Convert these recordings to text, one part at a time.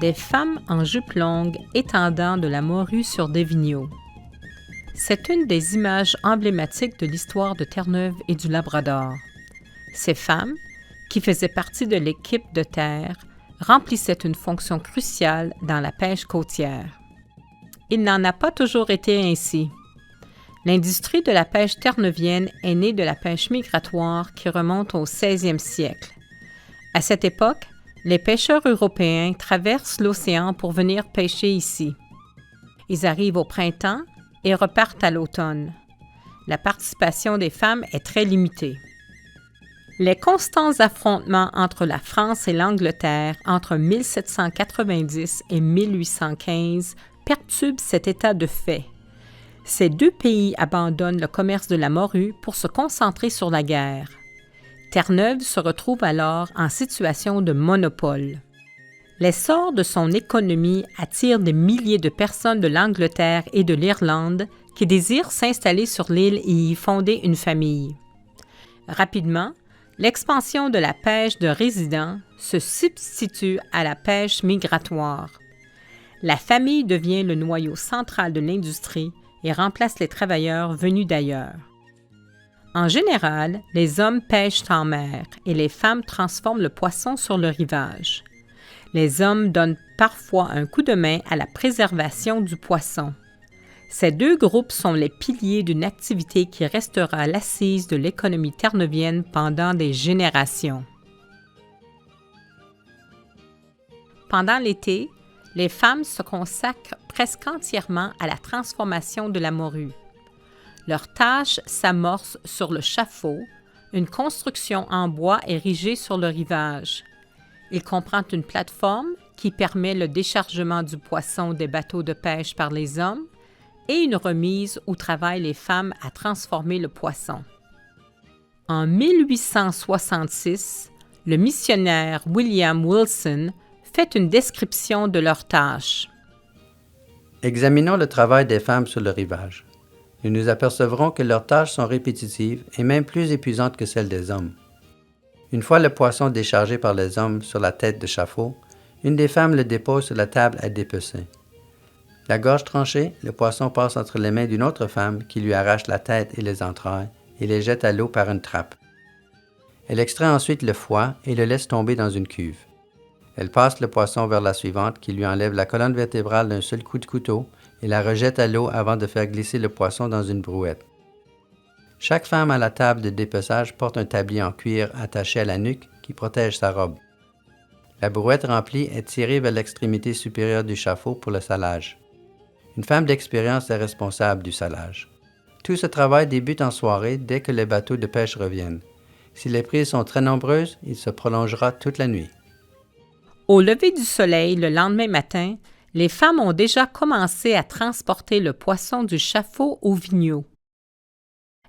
des femmes en jupe longue étendant de la morue sur des vigneaux. C'est une des images emblématiques de l'histoire de Terre-Neuve et du Labrador. Ces femmes, qui faisaient partie de l'équipe de terre, remplissaient une fonction cruciale dans la pêche côtière. Il n'en a pas toujours été ainsi. L'industrie de la pêche terre-neuvienne est née de la pêche migratoire qui remonte au 16e siècle. À cette époque, les pêcheurs européens traversent l'océan pour venir pêcher ici. Ils arrivent au printemps et repartent à l'automne. La participation des femmes est très limitée. Les constants affrontements entre la France et l'Angleterre entre 1790 et 1815 perturbent cet état de fait. Ces deux pays abandonnent le commerce de la morue pour se concentrer sur la guerre. Terre-Neuve se retrouve alors en situation de monopole. L'essor de son économie attire des milliers de personnes de l'Angleterre et de l'Irlande qui désirent s'installer sur l'île et y fonder une famille. Rapidement, l'expansion de la pêche de résidents se substitue à la pêche migratoire. La famille devient le noyau central de l'industrie et remplace les travailleurs venus d'ailleurs. En général, les hommes pêchent en mer et les femmes transforment le poisson sur le rivage. Les hommes donnent parfois un coup de main à la préservation du poisson. Ces deux groupes sont les piliers d'une activité qui restera l'assise de l'économie terre-neuvienne pendant des générations. Pendant l'été, les femmes se consacrent presque entièrement à la transformation de la morue. Leur tâche s'amorce sur le chaffaut, une construction en bois érigée sur le rivage. Il comprend une plateforme qui permet le déchargement du poisson des bateaux de pêche par les hommes et une remise où travaillent les femmes à transformer le poisson. En 1866, le missionnaire William Wilson fait une description de leurs tâches. Examinons le travail des femmes sur le rivage. Nous nous apercevrons que leurs tâches sont répétitives et même plus épuisantes que celles des hommes. Une fois le poisson déchargé par les hommes sur la tête de chafaud, une des femmes le dépose sur la table à dépecer. La gorge tranchée, le poisson passe entre les mains d'une autre femme qui lui arrache la tête et les entrailles et les jette à l'eau par une trappe. Elle extrait ensuite le foie et le laisse tomber dans une cuve. Elle passe le poisson vers la suivante qui lui enlève la colonne vertébrale d'un seul coup de couteau et la rejette à l'eau avant de faire glisser le poisson dans une brouette. Chaque femme à la table de dépeçage porte un tablier en cuir attaché à la nuque qui protège sa robe. La brouette remplie est tirée vers l'extrémité supérieure du chafaud pour le salage. Une femme d'expérience est responsable du salage. Tout ce travail débute en soirée dès que les bateaux de pêche reviennent. Si les prises sont très nombreuses, il se prolongera toute la nuit. Au lever du soleil le lendemain matin, les femmes ont déjà commencé à transporter le poisson du chafaud au vigneau.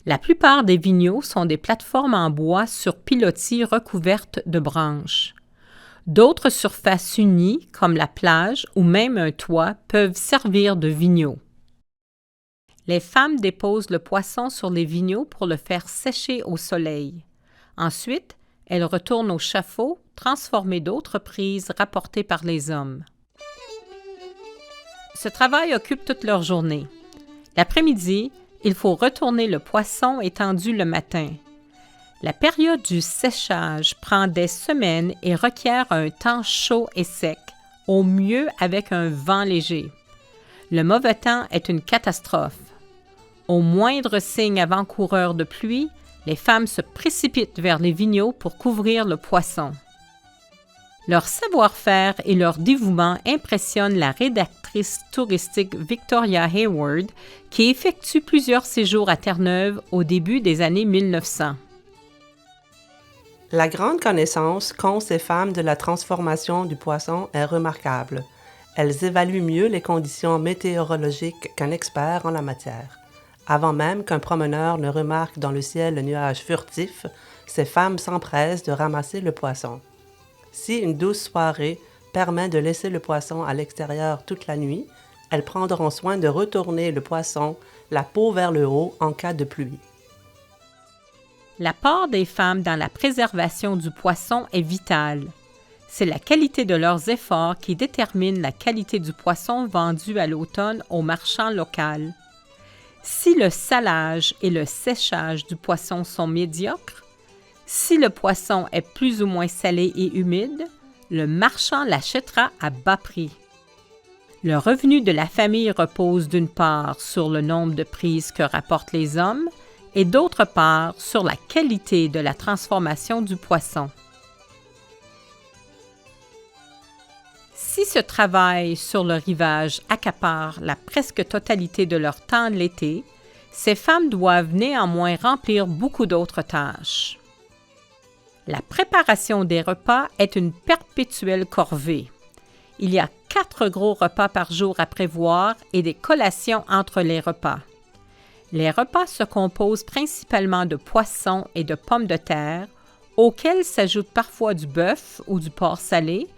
La plupart des vigneaux sont des plateformes en bois sur pilotis recouvertes de branches. D'autres surfaces unies, comme la plage ou même un toit, peuvent servir de vigneau. Les femmes déposent le poisson sur les vigneaux pour le faire sécher au soleil. Ensuite, elles retournent au chafaud, transformer d'autres prises rapportées par les hommes. Ce travail occupe toute leur journée. L'après-midi, il faut retourner le poisson étendu le matin. La période du séchage prend des semaines et requiert un temps chaud et sec, au mieux avec un vent léger. Le mauvais temps est une catastrophe. Au moindre signe avant-coureur de pluie, les femmes se précipitent vers les vigneaux pour couvrir le poisson. Leur savoir-faire et leur dévouement impressionnent la rédactrice touristique Victoria Hayward, qui effectue plusieurs séjours à Terre-Neuve au début des années 1900. La grande connaissance qu'ont ces femmes de la transformation du poisson est remarquable. Elles évaluent mieux les conditions météorologiques qu'un expert en la matière. Avant même qu'un promeneur ne remarque dans le ciel le nuage furtif, ces femmes s'empressent de ramasser le poisson. Si une douce soirée permet de laisser le poisson à l'extérieur toute la nuit, elles prendront soin de retourner le poisson la peau vers le haut en cas de pluie. La part des femmes dans la préservation du poisson est vitale. C'est la qualité de leurs efforts qui détermine la qualité du poisson vendu à l'automne au marchand local. Si le salage et le séchage du poisson sont médiocres, si le poisson est plus ou moins salé et humide, le marchand l'achètera à bas prix. Le revenu de la famille repose d'une part sur le nombre de prises que rapportent les hommes et d'autre part sur la qualité de la transformation du poisson. Si ce travail sur le rivage accapare la presque totalité de leur temps l'été, ces femmes doivent néanmoins remplir beaucoup d'autres tâches. La préparation des repas est une perpétuelle corvée. Il y a 4 gros repas par jour à prévoir et des collations entre les repas. Les repas se composent principalement de poissons et de pommes de terre, auxquels s'ajoute parfois du bœuf ou du porc salé,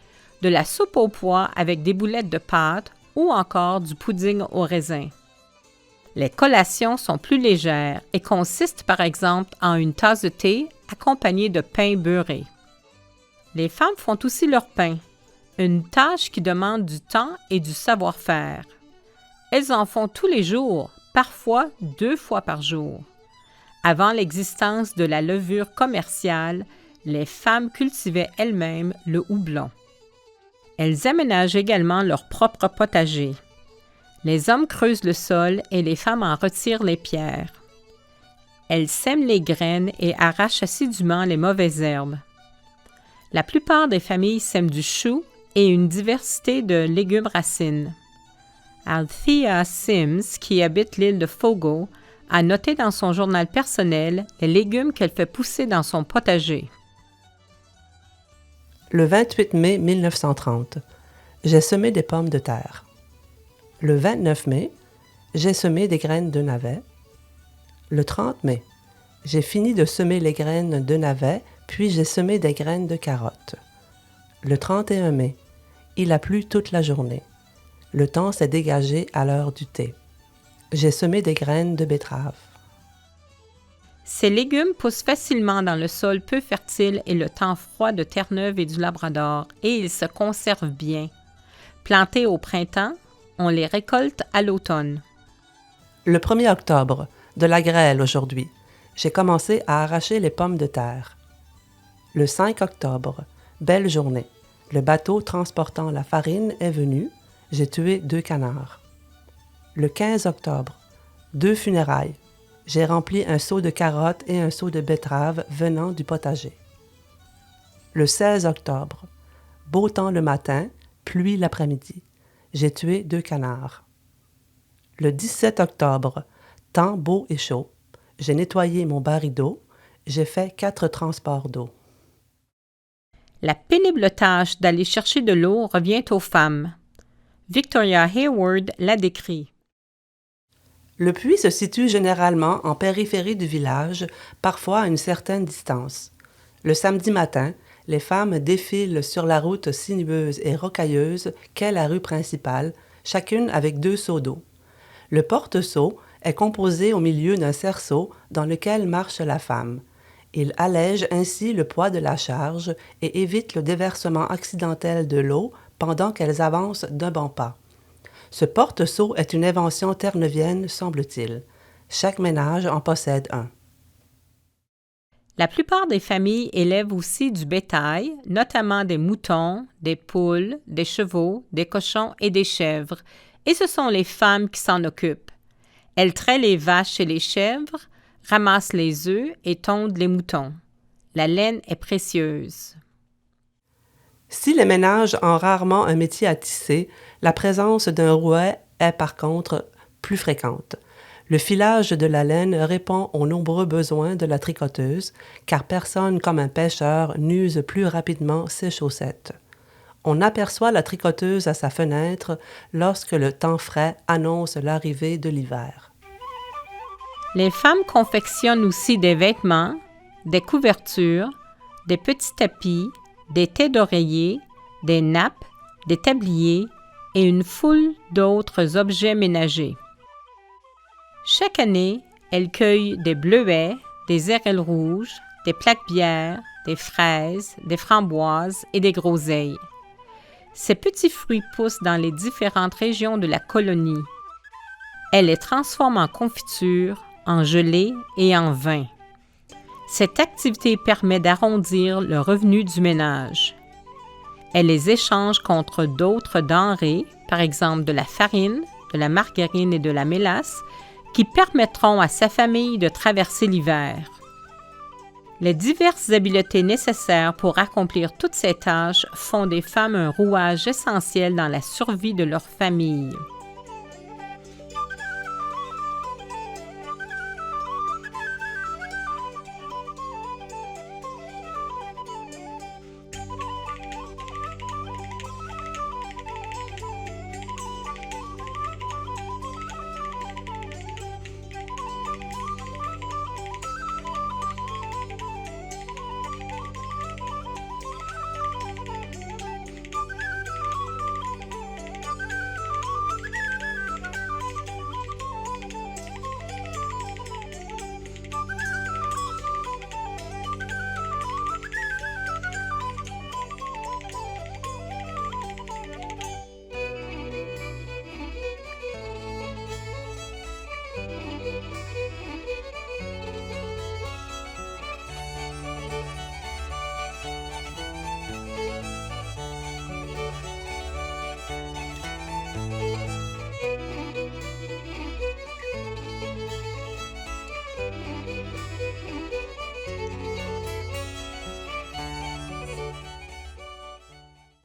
de la soupe aux pois avec des boulettes de pâte ou encore du pudding au raisin. Les collations sont plus légères et consistent par exemple en une tasse de thé accompagnée de pain beurré. Les femmes font aussi leur pain, une tâche qui demande du temps et du savoir-faire. Elles en font tous les jours, parfois 2 fois par jour. Avant l'existence de la levure commerciale, les femmes cultivaient elles-mêmes le houblon. Elles aménagent également leur propre potager. Les hommes creusent le sol et les femmes en retirent les pierres. Elles sèment les graines et arrachent assidûment les mauvaises herbes. La plupart des familles sèment du chou et une diversité de légumes racines. Althea Sims, qui habite l'île de Fogo, a noté dans son journal personnel les légumes qu'elle fait pousser dans son potager. Le 28 mai 1930, j'ai semé des pommes de terre. Le 29 mai, j'ai semé des graines de navets. Le 30 mai, j'ai fini de semer les graines de navets, puis j'ai semé des graines de carottes. Le 31 mai, il a plu toute la journée. Le temps s'est dégagé à l'heure du thé. J'ai semé des graines de betterave. Ces légumes poussent facilement dans le sol peu fertile et le temps froid de Terre-Neuve et du Labrador, et ils se conservent bien. Plantés au printemps, on les récolte à l'automne. Le 1er octobre, de la grêle aujourd'hui, j'ai commencé à arracher les pommes de terre. Le 5 octobre, belle journée. Le bateau transportant la farine est venu. J'ai tué 2 canards. Le 15 octobre, 2 funérailles. J'ai rempli un seau de carottes et un seau de betteraves venant du potager. Le 16 octobre, beau temps le matin, pluie l'après-midi. J'ai tué 2 canards. Le 17 octobre, temps beau et chaud. J'ai nettoyé mon baril d'eau. J'ai fait 4 transports d'eau. La pénible tâche d'aller chercher de l'eau revient aux femmes. Victoria Hayward l'a décrit. Le puits se situe généralement en périphérie du village, parfois à une certaine distance. Le samedi matin, les femmes défilent sur la route sinueuse et rocailleuse qu'est la rue principale, chacune avec 2 seaux d'eau. Le porte-seau est composé au milieu d'un cerceau dans lequel marche la femme. Il allège ainsi le poids de la charge et évite le déversement accidentel de l'eau pendant qu'elles avancent d'un bon pas. Ce porte-seau est une invention terre-neuvienne, semble-t-il. Chaque ménage en possède un. La plupart des familles élèvent aussi du bétail, notamment des moutons, des poules, des chevaux, des cochons et des chèvres, et ce sont les femmes qui s'en occupent. Elles traient les vaches et les chèvres, ramassent les œufs et tondent les moutons. La laine est précieuse. Si les ménages ont rarement un métier à tisser, la présence d'un rouet est par contre plus fréquente. Le filage de la laine répond aux nombreux besoins de la tricoteuse, car personne comme un pêcheur n'use plus rapidement ses chaussettes. On aperçoit la tricoteuse à sa fenêtre lorsque le temps frais annonce l'arrivée de l'hiver. Les femmes confectionnent aussi des vêtements, des couvertures, des petits tapis, des têtes d'oreiller, des nappes, des tabliers et une foule d'autres objets ménagers. Chaque année, elles cueillent des bleuets, des érelles rouges, des plaques-bières, des fraises, des framboises et des groseilles. Ces petits fruits poussent dans les différentes régions de la colonie. Elle les transforme en confiture, en gelée et en vin. Cette activité permet d'arrondir le revenu du ménage. Elle les échange contre d'autres denrées, par exemple de la farine, de la margarine et de la mélasse, qui permettront à sa famille de traverser l'hiver. Les diverses habiletés nécessaires pour accomplir toutes ces tâches font des femmes un rouage essentiel dans la survie de leur famille.